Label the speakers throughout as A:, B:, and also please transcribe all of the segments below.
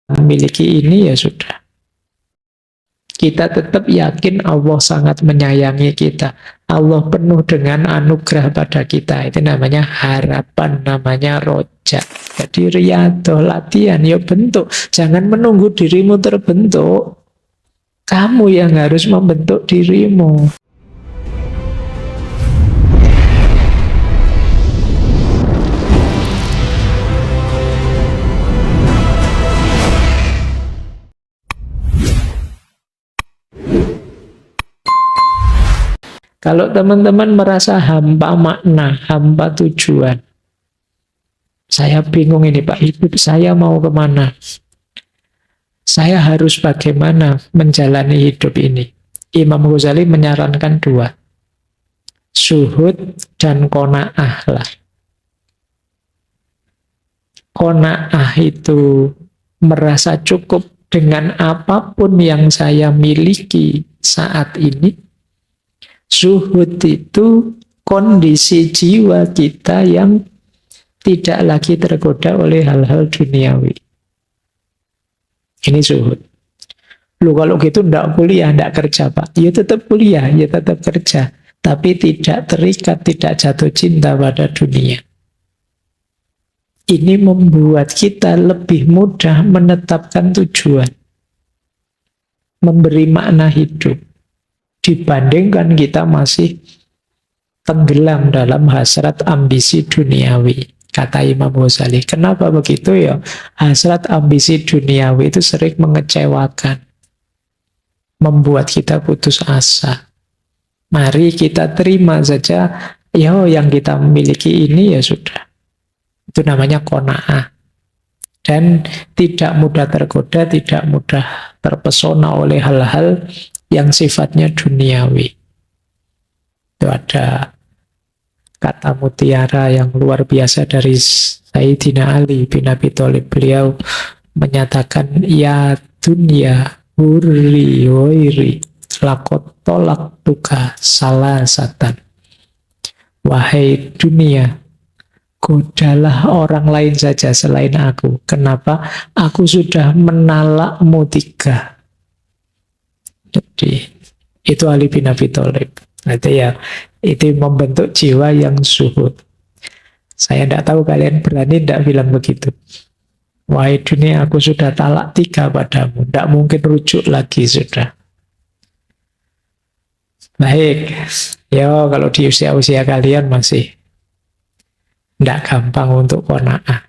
A: memiliki ini, ya sudah. Kita tetap yakin Allah sangat menyayangi kita. Allah penuh dengan anugerah pada kita. Itu namanya harapan, namanya roja. Jadi riyadhah, latihan, ya bentuk. Jangan menunggu dirimu terbentuk. Kamu yang harus membentuk dirimu. Kalau teman-teman merasa hampa makna, hampa tujuan, saya bingung ini Pak, hidup saya mau kemana? Saya harus bagaimana menjalani hidup ini? Imam Ghazali menyarankan dua, zuhud dan qanaah lah. Qanaah itu merasa cukup dengan apapun yang saya miliki saat ini. Zuhud itu kondisi jiwa kita yang tidak lagi tergoda oleh hal-hal duniawi. Ini zuhud. Lu kalau gitu ndak kuliah, ndak kerja Pak. Ya tetap kuliah, ya tetap kerja. Tapi tidak terikat, tidak jatuh cinta pada dunia. Ini membuat kita lebih mudah menetapkan tujuan. Memberi makna hidup. Dibandingkan kita masih tenggelam dalam hasrat ambisi duniawi. Kata Imam Ghazali. Kenapa begitu ya? Hasrat ambisi duniawi itu sering mengecewakan. Membuat kita putus asa. Mari kita terima saja, ya yang kita miliki ini ya sudah. Itu namanya qanaah. Dan tidak mudah tergoda, tidak mudah terpesona oleh hal-hal yang sifatnya duniawi. Itu ada kata mutiara yang luar biasa dari Sayyidina Ali bin Abi Thalib. Beliau menyatakan, ya dunya hurri wairi lakot tolak tuka salasatan. Wahai dunia, godalah orang lain saja selain aku. Kenapa? Aku sudah menalakmu tiga. Jadi itu Ali bin Abi Thalib. Itu membentuk jiwa yang zuhud. Saya tidak tahu kalian berani tidak bilang begitu. Wahai dunia, aku sudah talak tiga padamu. Tidak mungkin rujuk lagi sudah. Baik. Ya kalau di usia-usia kalian masih tidak gampang untuk qanaah.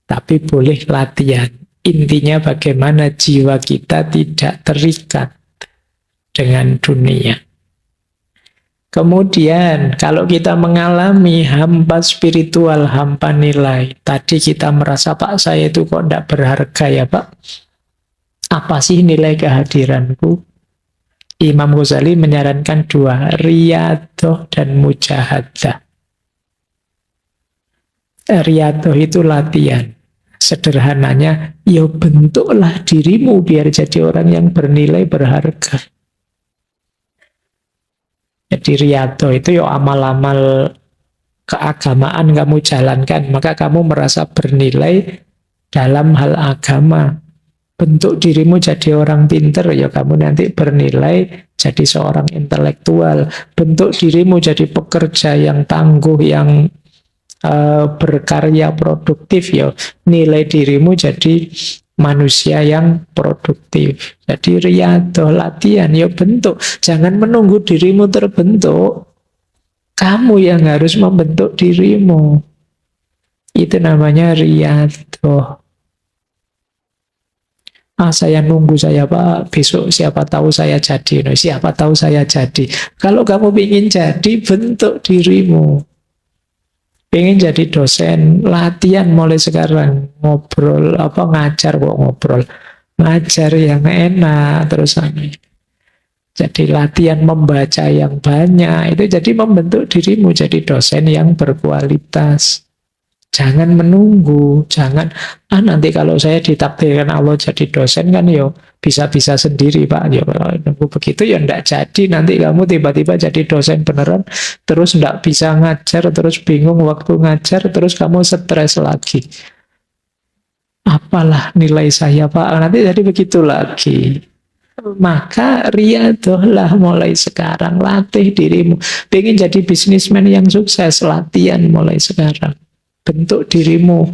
A: Tapi boleh latihan. Intinya bagaimana jiwa kita tidak terikat dengan dunia. Kemudian kalau kita mengalami hampa spiritual, hampa nilai. Tadi kita merasa, Pak saya itu kok tidak berharga ya Pak. Apa sih nilai kehadiranku? Imam Ghazali menyarankan dua, riyadhah dan mujahadah. Riyadhah itu latihan. Sederhananya, ya bentuklah dirimu biar jadi orang yang bernilai, berharga. Jadi riyadhah itu ya amal-amal keagamaan kamu jalankan, maka kamu merasa bernilai dalam hal agama. Bentuk dirimu jadi orang pinter, ya kamu nanti bernilai jadi seorang intelektual. Bentuk dirimu jadi pekerja yang tangguh, yang berkarya produktif, ya nilai dirimu jadi manusia yang produktif. Jadi riyadhah, latihan, ya bentuk. Jangan menunggu dirimu terbentuk. Kamu yang harus membentuk dirimu. Itu namanya riyadhah. Saya nunggu saya Pak, besok siapa tahu saya jadi. Siapa tahu saya jadi. Kalau kamu ingin jadi, bentuk dirimu. Pengen jadi dosen, latihan mulai sekarang. Ngobrol, ngajar kok ngobrol. Ngajar yang enak, terus jadi latihan membaca yang banyak. Itu jadi membentuk dirimu jadi dosen yang berkualitas. Jangan menunggu, jangan, nanti kalau saya ditakdirkan Allah jadi dosen kan ya bisa-bisa sendiri Pak. Ya kalau nunggu begitu ya enggak jadi, nanti kamu tiba-tiba jadi dosen beneran, terus enggak bisa ngajar, terus bingung waktu ngajar, terus kamu stres lagi. apalah nilai saya Pak, nanti jadi begitu lagi. Maka riadohlah mulai sekarang, latih dirimu. Pengen jadi bisnismen yang sukses, latihan mulai sekarang. Bentuk dirimu,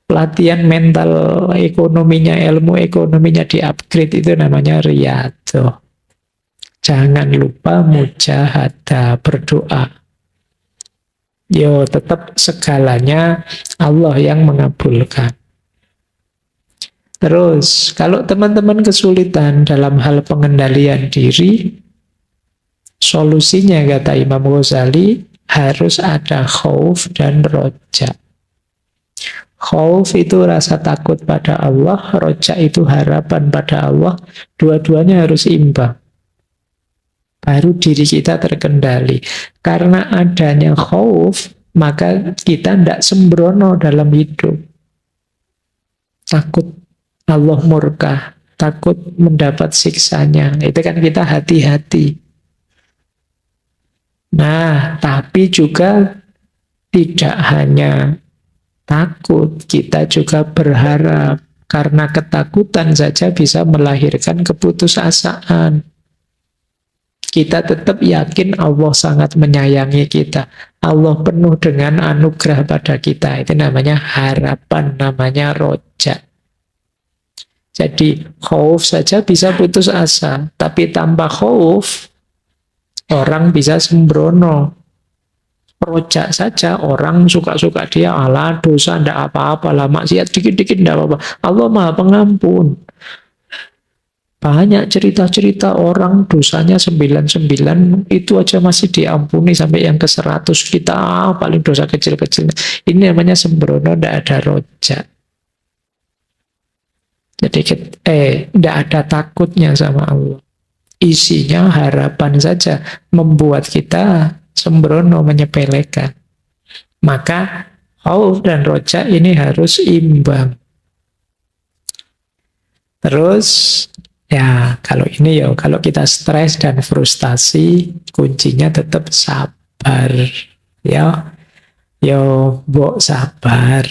A: latihan mental ekonominya, ilmu ekonominya di-upgrade, itu namanya riadoh. Jangan lupa mujahadah, berdoa. Yo, tetap segalanya Allah yang mengabulkan. Terus, kalau teman-teman kesulitan dalam hal pengendalian diri, solusinya kata Imam Ghazali, harus ada khauf dan roja. Khauf itu rasa takut pada Allah, roja itu harapan pada Allah, dua-duanya harus imbang. Baru diri kita terkendali. Karena adanya khauf, maka kita tidak sembrono dalam hidup. Takut Allah murka, takut mendapat siksanya. Itu kan kita hati-hati. Nah, tapi juga tidak hanya takut, kita juga berharap. Karena ketakutan saja bisa melahirkan keputusasaan. Kita tetap yakin Allah sangat menyayangi kita. Allah penuh dengan anugerah pada kita. Itu namanya harapan, namanya roja. Jadi khauf saja bisa putus asa, tapi tanpa khauf orang bisa sembrono. Rojak saja orang suka-suka dia, ala dosa ndak apa-apa lah, maksiat dikit-dikit ndak apa-apa. Allah Maha Pengampun. Banyak cerita-cerita orang dosanya 99 itu aja masih diampuni, sampai yang ke 100 kita paling dosa kecil-kecil. Ini namanya sembrono, ndak ada rojak. Jadi tidak ada takutnya sama Allah. Isinya harapan saja, membuat kita sembrono, menyepelekan. Maka khauf dan roja ini harus imbang. Terus ya kalau ini ya, kalau kita stres dan frustasi, kuncinya tetap sabar. Ya, yo mbok sabar.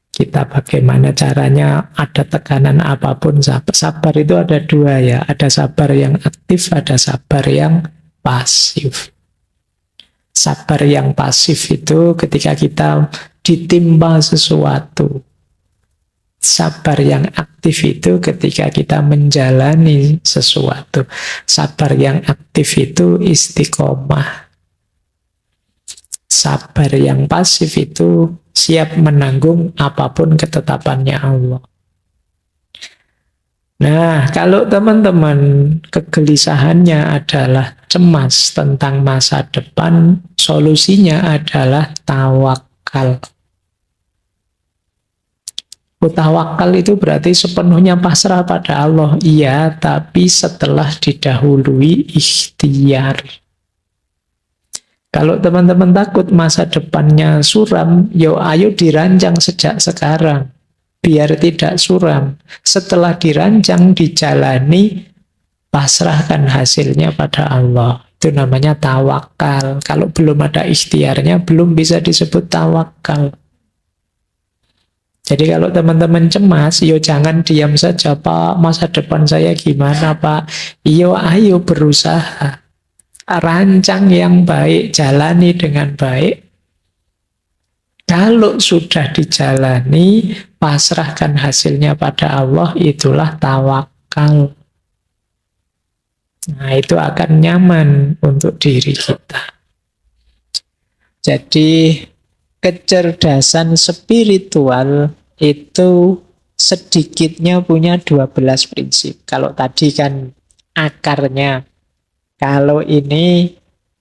A: Kita bagaimana caranya, ada tekanan apapun, sabar. Sabar itu ada dua ya, ada sabar yang aktif, ada sabar yang pasif. Sabar yang pasif itu ketika kita ditimpa sesuatu. Sabar yang aktif itu ketika kita menjalani sesuatu. Sabar yang aktif itu istiqomah. Sabar yang pasif itu siap menanggung apapun ketetapannya Allah. Nah, kalau teman-teman kegelisahannya adalah cemas tentang masa depan, solusinya adalah tawakal. Tawakal itu berarti sepenuhnya pasrah pada Allah. Iya, tapi setelah didahului ikhtiar. Kalau teman-teman takut masa depannya suram, yo ayo dirancang sejak sekarang. Biar tidak suram. Setelah dirancang, dijalani, pasrahkan hasilnya pada Allah. Itu namanya tawakal. Kalau belum ada ikhtiarnya, belum bisa disebut tawakal. Jadi kalau teman-teman cemas, yo jangan diam saja, Pak. Masa depan saya gimana, Pak? Yo ayo berusaha. Rancang yang baik, jalani dengan baik. Kalau sudah dijalani, pasrahkan hasilnya pada Allah, itulah tawakal. Nah, itu akan nyaman untuk diri kita. Jadi, kecerdasan spiritual itu sedikitnya punya 12 prinsip. Kalau tadi kan akarnya, kalau ini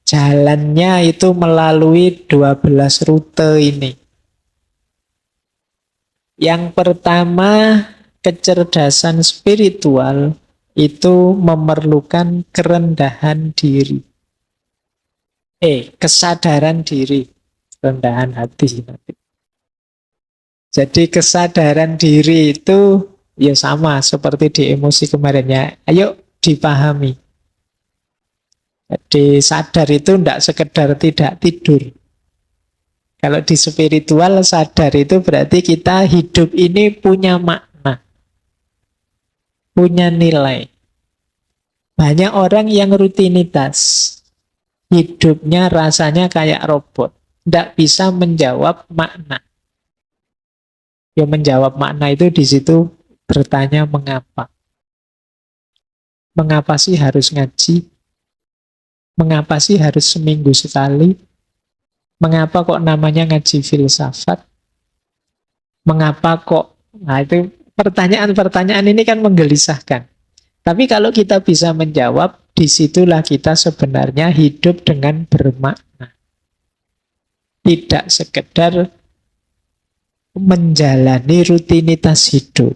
A: jalannya itu melalui 12 rute ini. Yang pertama, kecerdasan spiritual itu memerlukan kerendahan diri. Kesadaran diri, rendahan hati. Jadi kesadaran diri itu ya sama seperti di emosi kemarinnya. Ayo dipahami. Jadi sadar itu tidak sekedar tidak tidur. Kalau di spiritual sadar itu berarti kita hidup ini punya makna, punya nilai. Banyak orang yang rutinitas, hidupnya rasanya kayak robot, tidak bisa menjawab makna. Ya menjawab makna itu di situ bertanya mengapa. Mengapa sih harus ngaji? Mengapa sih harus seminggu sekali? Mengapa kok namanya ngaji filsafat? Mengapa kok? Nah itu pertanyaan-pertanyaan ini kan menggelisahkan. Tapi kalau kita bisa menjawab, disitulah kita sebenarnya hidup dengan bermakna. Tidak sekedar menjalani rutinitas hidup.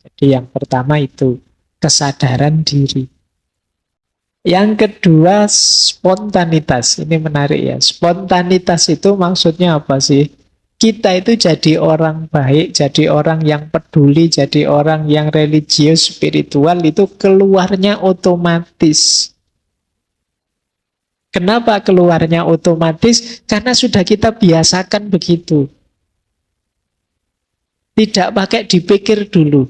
A: Jadi yang pertama itu kesadaran diri. Yang kedua spontanitas. Ini menarik ya. Spontanitas itu maksudnya apa sih? Kita itu jadi orang baik, jadi orang yang peduli, jadi orang yang religius, spiritual itu keluarnya otomatis. Kenapa keluarnya otomatis? Karena sudah kita biasakan begitu. Tidak pakai dipikir dulu.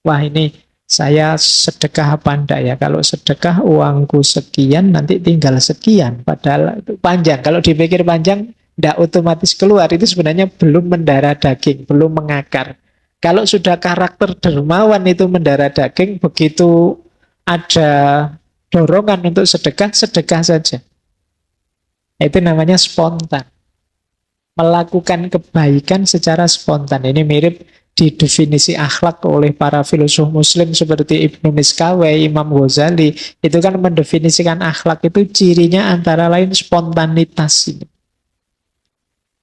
A: Wah ini saya sedekah apa enggak ya? Kalau sedekah uangku sekian, nanti tinggal sekian. Padahal itu panjang. Kalau dipikir panjang, enggak otomatis keluar. Itu sebenarnya belum mendarah daging, belum mengakar. Kalau sudah karakter dermawan itu mendarah daging, begitu ada dorongan untuk sedekah, sedekah saja. Itu namanya spontan. Melakukan kebaikan secara spontan. Ini mirip didefinisi akhlak oleh para filosof muslim seperti Ibnu Miskawai, Imam Ghazali. Itu kan mendefinisikan akhlak itu cirinya antara lain spontanitas.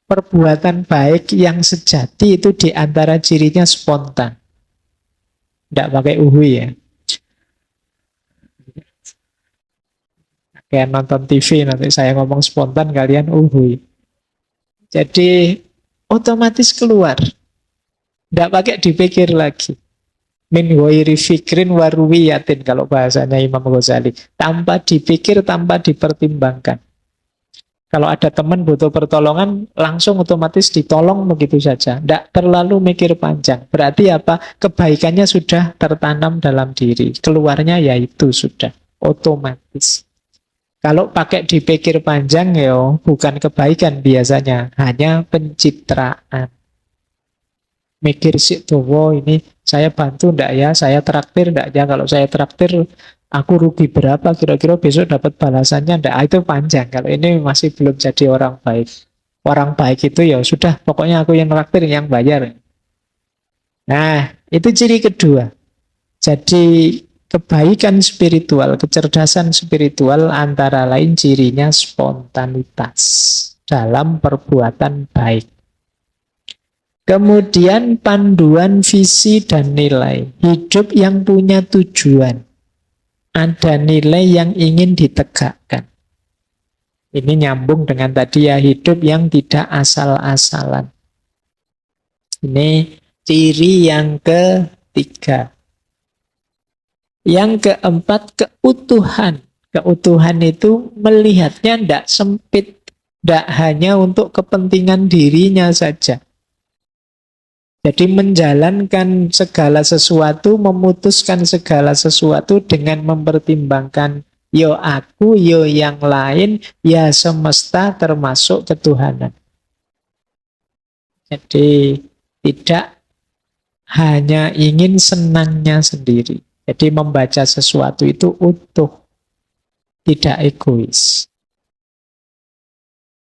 A: Perbuatan baik yang sejati itu diantara cirinya spontan. Tidak pakai uhui ya. Kayak nonton TV nanti saya ngomong spontan kalian uhui. Jadi otomatis keluar. Tidak pakai dipikir lagi. Min ghairi fikrin waruwiyatin kalau bahasanya Imam Ghazali. Tanpa dipikir, tanpa dipertimbangkan. Kalau ada teman butuh pertolongan, langsung otomatis ditolong begitu saja. Tidak terlalu mikir panjang. Berarti apa? Kebaikannya sudah tertanam dalam diri. Keluarnya yaitu sudah otomatis. Kalau pakai dipikir panjang, ya bukan kebaikan biasanya. Hanya pencitraan. Mikir sih tuh, wow ini saya bantu ndak ya, saya traktir ndak ya, kalau saya traktir aku rugi berapa, kira-kira besok dapat balasannya ndak, itu panjang. Kalau ini masih belum jadi orang baik. Orang baik itu ya sudah, pokoknya aku yang traktir, yang bayar. Nah, itu ciri kedua. Jadi kebaikan spiritual, kecerdasan spiritual antara lain cirinya spontanitas dalam perbuatan baik. Kemudian panduan visi dan nilai. Hidup yang punya tujuan. Ada nilai yang ingin ditegakkan. Ini nyambung dengan tadi ya, hidup yang tidak asal-asalan. Ini ciri yang ketiga. Yang keempat, keutuhan. Keutuhan itu melihatnya tidak sempit. Tidak hanya untuk kepentingan dirinya saja. Jadi menjalankan segala sesuatu, memutuskan segala sesuatu dengan mempertimbangkan yo aku, yo yang lain, ya semesta termasuk ketuhanan. Jadi tidak hanya ingin senangnya sendiri. Jadi membaca sesuatu itu utuh, tidak egois.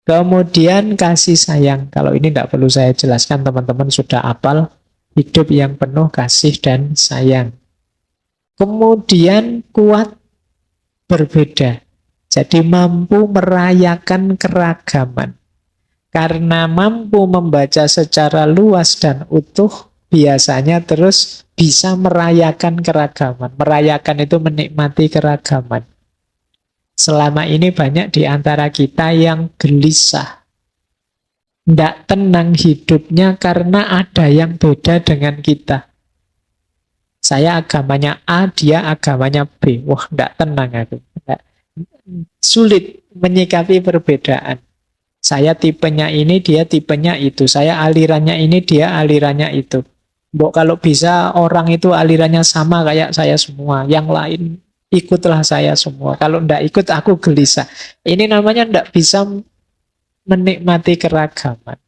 A: Kemudian kasih sayang. Kalau ini tidak perlu saya jelaskan, teman-teman sudah hafal. Hidup yang penuh kasih dan sayang. Kemudian kuat berbeda. Jadi mampu merayakan keragaman. Karena mampu membaca secara luas dan utuh, biasanya terus bisa merayakan keragaman. Merayakan itu menikmati keragaman. Selama ini banyak di antara kita yang gelisah. Tidak tenang hidupnya karena ada yang beda dengan kita. Saya agamanya A, dia agamanya B. Wah, tidak tenang aku. Sulit menyikapi perbedaan. Saya tipenya ini, dia tipenya itu. Saya alirannya ini, dia alirannya itu. Mbok kalau bisa orang itu alirannya sama kayak saya semua. Yang lain ikutlah saya semua. Kalau ndak ikut aku gelisah. Ini namanya ndak bisa menikmati keragaman.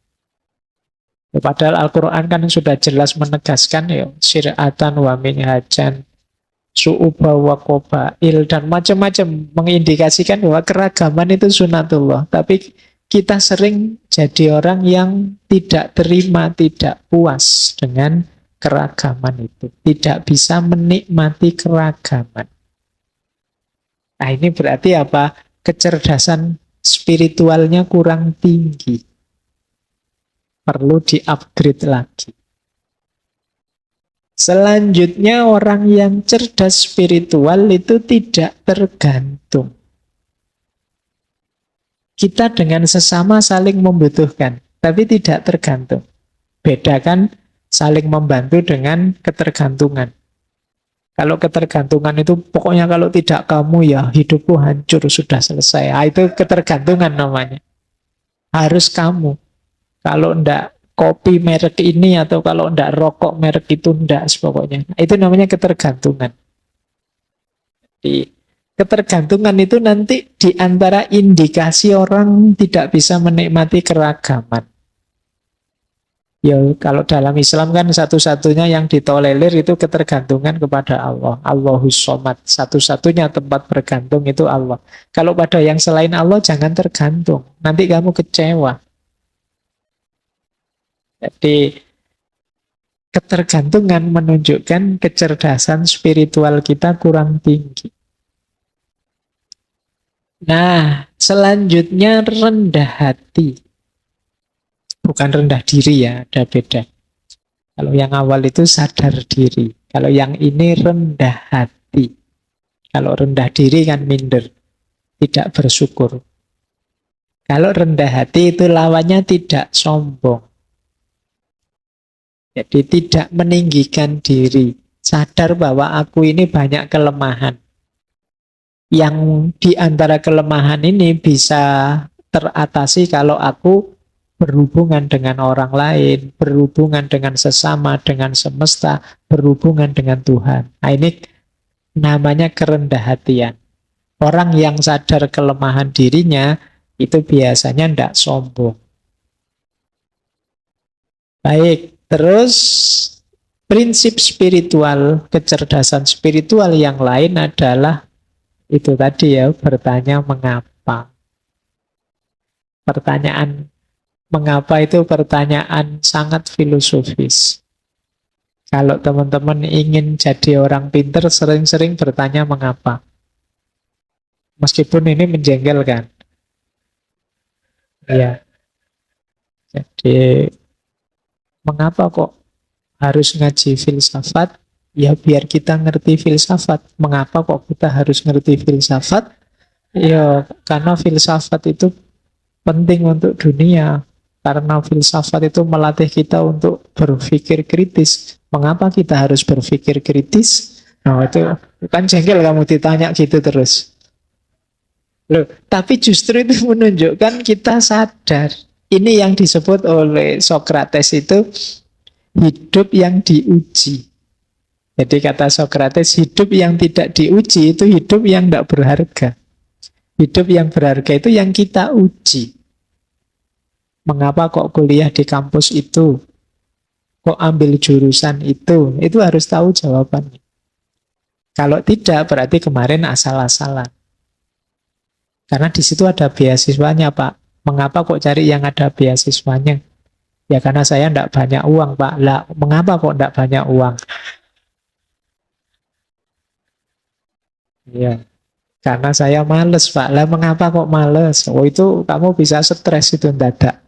A: Padahal Al-Quran kan sudah jelas menegaskan ya, syir'atan wa minhajan, su'uba wa qabail, dan macam-macam mengindikasikan bahwa keragaman itu sunatullah. Tapi kita sering jadi orang yang tidak terima, tidak puas dengan keragaman itu. Tidak bisa menikmati keragaman. Nah ini berarti apa? Kecerdasan spiritualnya kurang tinggi. Perlu di-upgrade lagi. Selanjutnya orang yang cerdas spiritual itu tidak tergantung. Kita dengan sesama saling membutuhkan, tapi tidak tergantung. Bedakan saling membantu dengan ketergantungan. Kalau ketergantungan itu pokoknya kalau tidak kamu ya hidupku hancur, sudah selesai. Nah, itu ketergantungan namanya. Harus kamu. Kalau ndak kopi merek ini atau kalau ndak rokok merek itu ndak pokoknya. Itu namanya ketergantungan. Di ketergantungan itu nanti di antara indikasi orang tidak bisa menikmati keragaman. Ya kalau dalam Islam kan satu-satunya yang ditolerir itu ketergantungan kepada Allah. Allahus Somad. Satu-satunya tempat bergantung itu Allah. Kalau pada yang selain Allah jangan tergantung. Nanti kamu kecewa. Jadi ketergantungan menunjukkan kecerdasan spiritual kita kurang tinggi. Nah, selanjutnya rendah hati. Bukan rendah diri ya, ada beda. Kalau yang awal itu sadar diri. Kalau yang ini rendah hati. Kalau rendah diri kan minder. Tidak bersyukur. Kalau rendah hati itu lawannya tidak sombong. Jadi tidak meninggikan diri. Sadar bahwa aku ini banyak kelemahan. Yang di antara kelemahan ini bisa teratasi kalau aku berhubungan dengan orang lain, berhubungan dengan sesama, dengan semesta, berhubungan dengan Tuhan. Nah ini namanya kerendah hatian. Orang yang sadar kelemahan dirinya itu biasanya tidak sombong. Baik, terus prinsip spiritual, kecerdasan spiritual yang lain adalah itu tadi ya, bertanya mengapa. Pertanyaan mengapa itu pertanyaan sangat filosofis. Kalau teman-teman ingin jadi orang pinter, sering-sering bertanya mengapa. Meskipun ini menjengkelkan. Ya. Jadi mengapa kok harus ngaji filsafat? Ya biar kita ngerti filsafat. Mengapa kok kita harus ngerti filsafat? Ya karena filsafat itu penting untuk dunia. Karena filsafat itu melatih kita untuk berpikir kritis. Mengapa kita harus berpikir kritis? Nah itu kan jengkel kamu ditanya gitu terus. Loh, tapi justru itu menunjukkan kita sadar. Ini yang disebut oleh Socrates itu hidup yang diuji. Jadi kata Socrates, hidup yang tidak diuji itu hidup yang tidak berharga. Hidup yang berharga itu yang kita uji. Mengapa kok kuliah di kampus itu? Kok ambil jurusan itu? Itu harus tahu jawabannya. Kalau tidak, berarti kemarin asal-asalan. Karena di situ ada beasiswanya, Pak. Mengapa kok cari yang ada beasiswanya? Ya karena saya tidak banyak uang, Pak. Lah, mengapa kok tidak banyak uang? Ya, karena saya males, Pak. Lah mengapa kok males? Oh itu kamu bisa stres itu mendadak.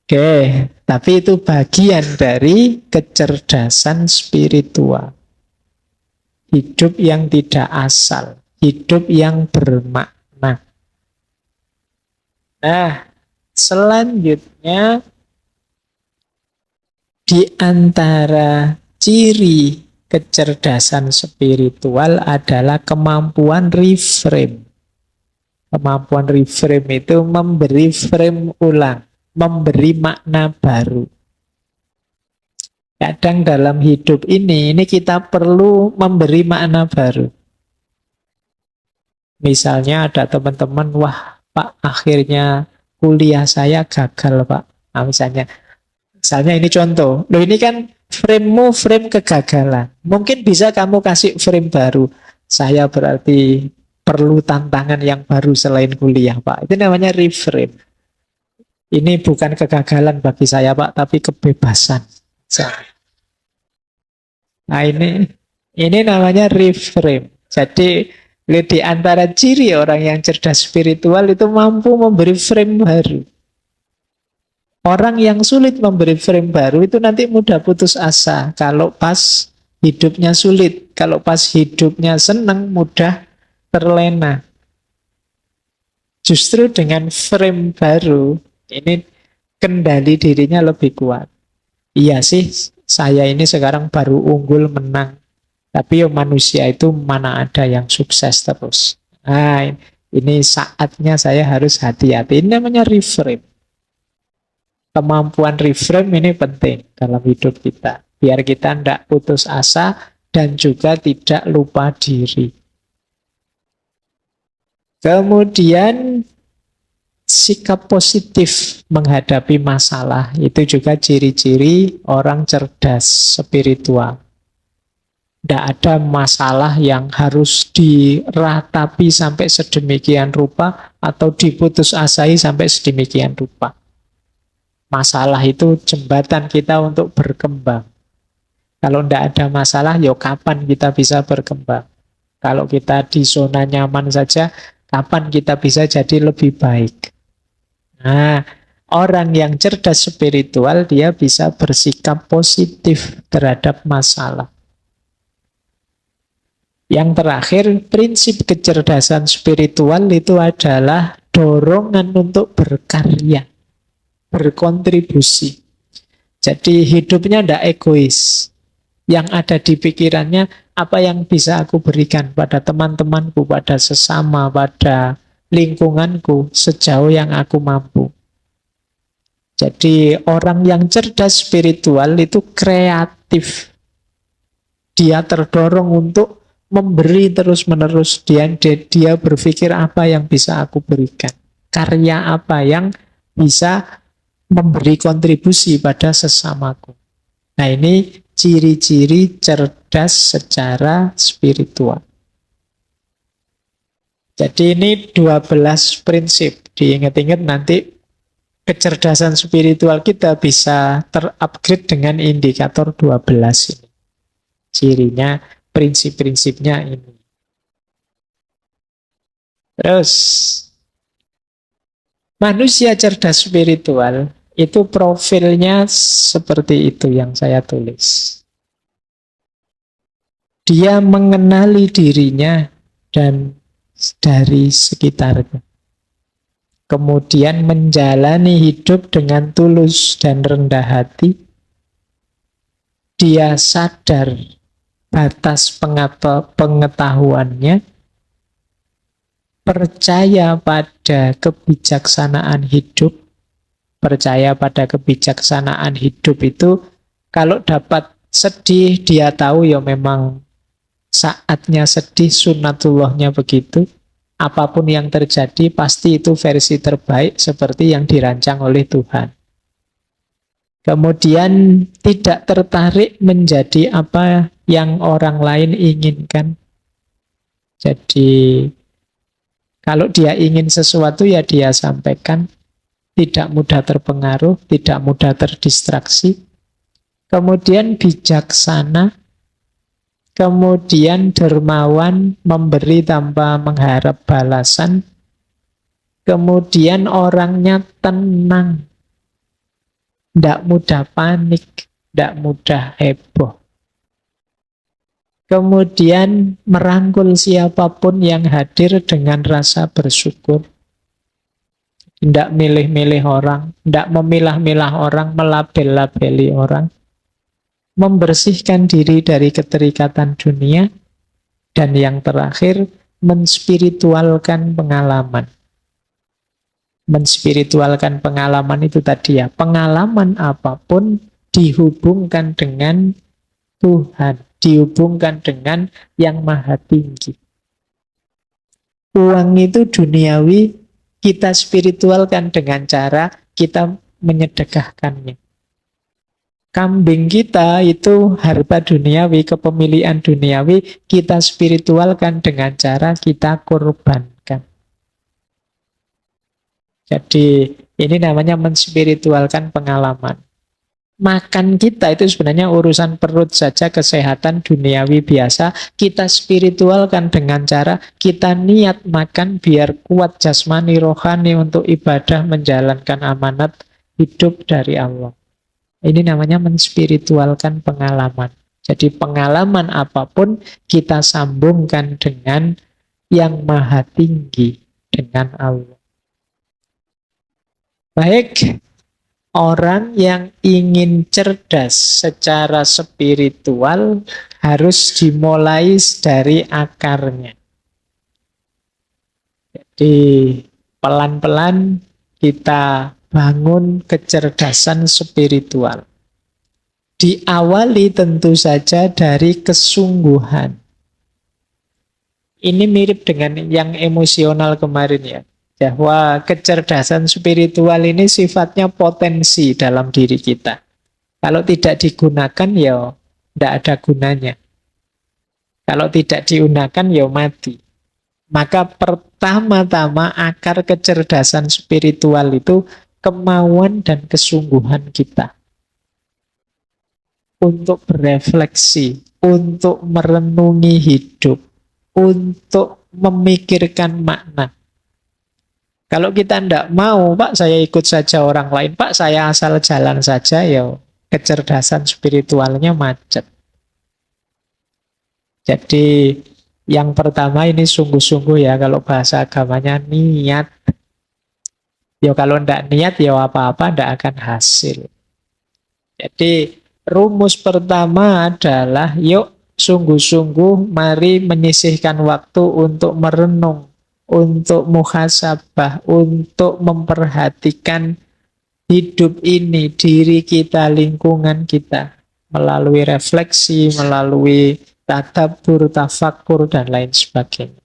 A: Oke, tapi itu bagian dari kecerdasan spiritual. Hidup yang tidak asal, hidup yang bermakna. Nah, selanjutnya di antara ciri kecerdasan spiritual adalah kemampuan reframe. Kemampuan reframe itu memberi frame ulang, memberi makna baru. Kadang dalam hidup ini kita perlu memberi makna baru. Misalnya ada teman-teman, wah Pak, akhirnya kuliah saya gagal Pak. Nah, misalnya ini contoh. Loh ini kan frame-mu frame kegagalan. Mungkin bisa kamu kasih frame baru. Saya berarti perlu tantangan yang baru selain kuliah Pak. Itu namanya reframe. Ini bukan kegagalan bagi saya Pak, tapi kebebasan. Nah ini namanya reframe. Jadi di antara ciri orang yang cerdas spiritual itu mampu memberi frame baru. Orang yang sulit memberi frame baru itu nanti mudah putus asa. Kalau pas hidupnya sulit, kalau pas hidupnya senang, mudah terlena. Justru dengan frame baru, ini kendali dirinya lebih kuat. Iya sih, saya ini sekarang baru unggul menang. Tapi manusia itu mana ada yang sukses terus. Nah, ini saatnya saya harus hati-hati. Ini namanya reframe. Kemampuan reframe ini penting dalam hidup kita. Biar kita tidak putus asa dan juga tidak lupa diri. Kemudian sikap positif menghadapi masalah. Itu juga ciri-ciri orang cerdas spiritual. Tidak ada masalah yang harus diratapi sampai sedemikian rupa atau diputus asai sampai sedemikian rupa. Masalah itu jembatan kita untuk berkembang. Kalau tidak ada masalah, ya kapan kita bisa berkembang? Kalau kita di zona nyaman saja, kapan kita bisa jadi lebih baik? Nah, orang yang cerdas spiritual, dia bisa bersikap positif terhadap masalah. Yang terakhir, prinsip kecerdasan spiritual itu adalah dorongan untuk berkarya, berkontribusi. Jadi hidupnya tidak egois. Yang ada di pikirannya, apa yang bisa aku berikan pada teman-temanku, pada sesama, pada lingkunganku, sejauh yang aku mampu. Jadi orang yang cerdas spiritual itu kreatif. Dia terdorong untuk memberi terus-menerus. Dia berpikir apa yang bisa aku berikan. Karya apa yang bisa memberi kontribusi pada sesamaku. Nah ini ciri-ciri cerdas secara spiritual. Jadi ini 12 prinsip. Diingat-ingat nanti kecerdasan spiritual kita bisa terupgrade dengan indikator 12 ini. Cirinya, prinsip-prinsipnya ini. Terus, manusia cerdas spiritual itu profilnya seperti itu yang saya tulis. Dia mengenali dirinya dan dari sekitarnya. Kemudian menjalani hidup dengan tulus dan rendah hati. Dia sadar batas pengetahuannya, percaya pada kebijaksanaan hidup. Percaya pada kebijaksanaan hidup itu kalau dapat sedih, dia tahu ya memang saatnya sedih, sunnatullahnya begitu. Apapun yang terjadi pasti itu versi terbaik seperti yang dirancang oleh Tuhan. Kemudian tidak tertarik menjadi apa yang orang lain inginkan. Jadi kalau dia ingin sesuatu ya dia sampaikan. Tidak mudah terpengaruh, tidak mudah terdistraksi. Kemudian bijaksana. Kemudian dermawan, memberi tanpa mengharap balasan. Kemudian orangnya tenang. Tidak mudah panik, tidak mudah heboh. Kemudian merangkul siapapun yang hadir dengan rasa bersyukur. Tidak milih-milih orang, tidak memilah-milah orang, melabel-labeli orang. Membersihkan diri dari keterikatan dunia. Dan yang terakhir, menspiritualkan pengalaman. Menspiritualkan pengalaman itu tadi ya. Pengalaman apapun dihubungkan dengan Tuhan, dihubungkan dengan yang maha tinggi. Uang itu duniawi, kita spiritualkan dengan cara kita menyedekahkannya. Kambing kita itu harta duniawi, kepemilikan duniawi, kita spiritualkan dengan cara kita korbankan. Jadi ini namanya menspiritualkan pengalaman. Makan kita itu sebenarnya urusan perut saja, kesehatan duniawi biasa. Kita spiritualkan dengan cara kita niat makan biar kuat jasmani rohani untuk ibadah menjalankan amanat hidup dari Allah. Ini namanya menspiritualkan pengalaman. Jadi pengalaman apapun kita sambungkan dengan yang maha tinggi, dengan Allah. Baik, orang yang ingin cerdas secara spiritual harus dimulai dari akarnya. Jadi pelan-pelan kita bangun kecerdasan spiritual. Diawali tentu saja dari kesungguhan. Ini mirip dengan yang emosional kemarin ya. Bahwa kecerdasan spiritual ini sifatnya potensi dalam diri kita. Kalau tidak digunakan ya tidak ada gunanya. Kalau tidak digunakan ya mati. Maka pertama-tama akar kecerdasan spiritual itu kemauan dan kesungguhan kita. Untuk berefleksi, untuk merenungi hidup, untuk memikirkan makna. Kalau kita tidak mau, Pak, saya ikut saja orang lain, Pak, saya asal jalan saja, ya kecerdasan spiritualnya macet. Jadi yang pertama ini sungguh-sungguh ya, kalau bahasa agamanya niat. Ya kalau tidak niat, ya apa-apa tidak akan hasil. Jadi rumus pertama adalah yuk sungguh-sungguh mari menyisihkan waktu untuk merenung, untuk muhasabah, untuk memperhatikan hidup ini, diri kita, lingkungan kita, melalui refleksi, melalui tadabbur, tafakur, dan lain sebagainya.